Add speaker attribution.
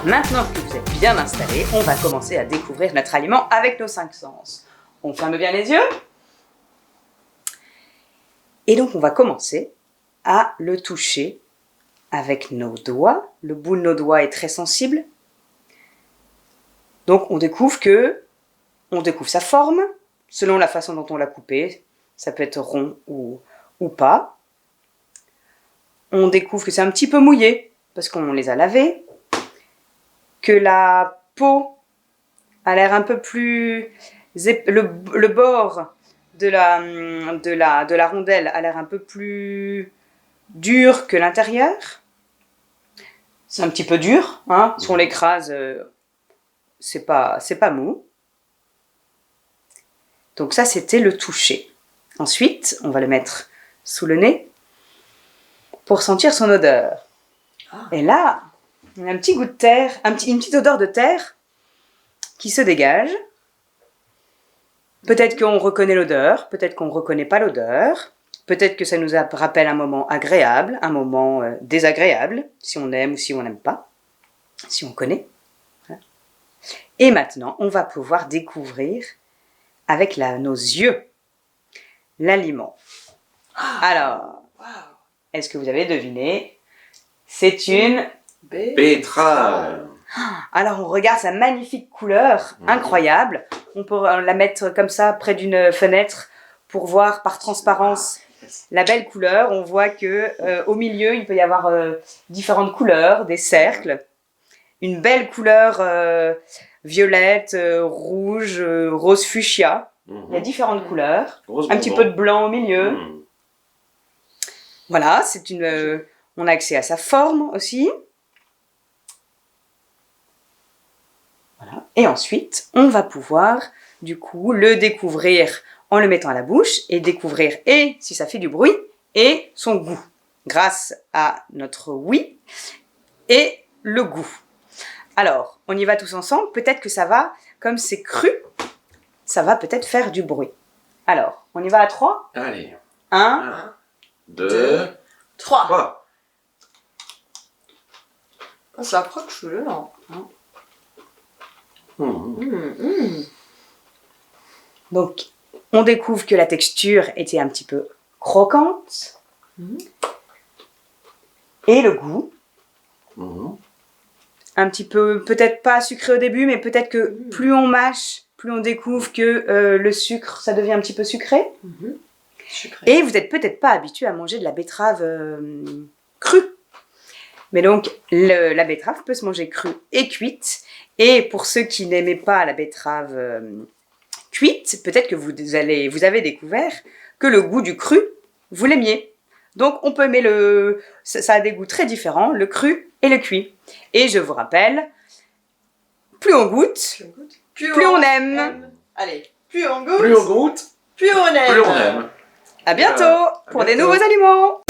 Speaker 1: Maintenant que vous êtes bien installés, on va commencer à découvrir notre aliment avec nos 5 sens. On ferme bien les yeux. Et donc on va commencer à le toucher avec nos doigts. Le bout de nos doigts est très sensible. Donc on découvre sa forme, selon la façon dont on l'a coupé. Ça peut être rond ou pas. On découvre que c'est un petit peu mouillé, parce qu'on les a lavés. Que la peau a l'air un peu plus... Le bord de la rondelle a l'air un peu plus dur que l'intérieur. C'est un petit peu dur, hein. Si on l'écrase, c'est pas mou. Donc ça, c'était le toucher. Ensuite, on va le mettre sous le nez pour sentir son odeur. Et là, on a un petit goût de terre, une petite odeur de terre qui se dégage. Peut-être qu'on reconnaît l'odeur, peut-être qu'on ne reconnaît pas l'odeur. Peut-être que ça nous rappelle un moment agréable, un moment désagréable, si on aime ou si on n'aime pas, si on connaît. Et maintenant, on va pouvoir découvrir avec nos yeux l'aliment. Alors, est-ce que vous avez deviné? C'est une
Speaker 2: betterave.
Speaker 1: Alors, on regarde sa magnifique couleur, incroyable. On peut la mettre comme ça près d'une fenêtre pour voir par transparence la belle couleur. On voit que au milieu, il peut y avoir différentes couleurs, des cercles. Une belle couleur violette, rouge, rose fuchsia. Il y a différentes couleurs. Un petit peu de blanc au milieu. Voilà, on a accès à sa forme aussi. Voilà. Et ensuite, on va pouvoir, du coup, le découvrir en le mettant à la bouche et découvrir, et si ça fait du bruit, et son goût, grâce à notre ouïe et le goût. Alors, on y va tous ensemble. Peut-être que ça va, comme c'est cru, ça va peut-être faire du bruit. Alors, on y va à 3 ?
Speaker 2: Allez.
Speaker 1: 1,
Speaker 2: 2, 3.
Speaker 3: Ça approche le là.
Speaker 1: Donc, on découvre que la texture était un petit peu croquante. Et le goût. Un petit peu, peut-être pas sucré au début, mais peut-être que plus on mâche, plus on découvre que le sucre, ça devient un petit peu sucré. Et vous n'êtes peut-être pas habitué à manger de la betterave crue. Mais donc, la betterave peut se manger crue et cuite. Et pour ceux qui n'aimaient pas la betterave cuite, peut-être que vous avez découvert que le goût du cru, vous l'aimiez. Donc, on peut aimer ça a des goûts très différents, le cru et le cuit. Et je vous rappelle, plus on goûte, plus on aime.
Speaker 3: Allez, plus on goûte,
Speaker 2: Plus on goûte,
Speaker 3: plus on aime.
Speaker 2: plus on aime.
Speaker 1: À bientôt pour des nouveaux aliments.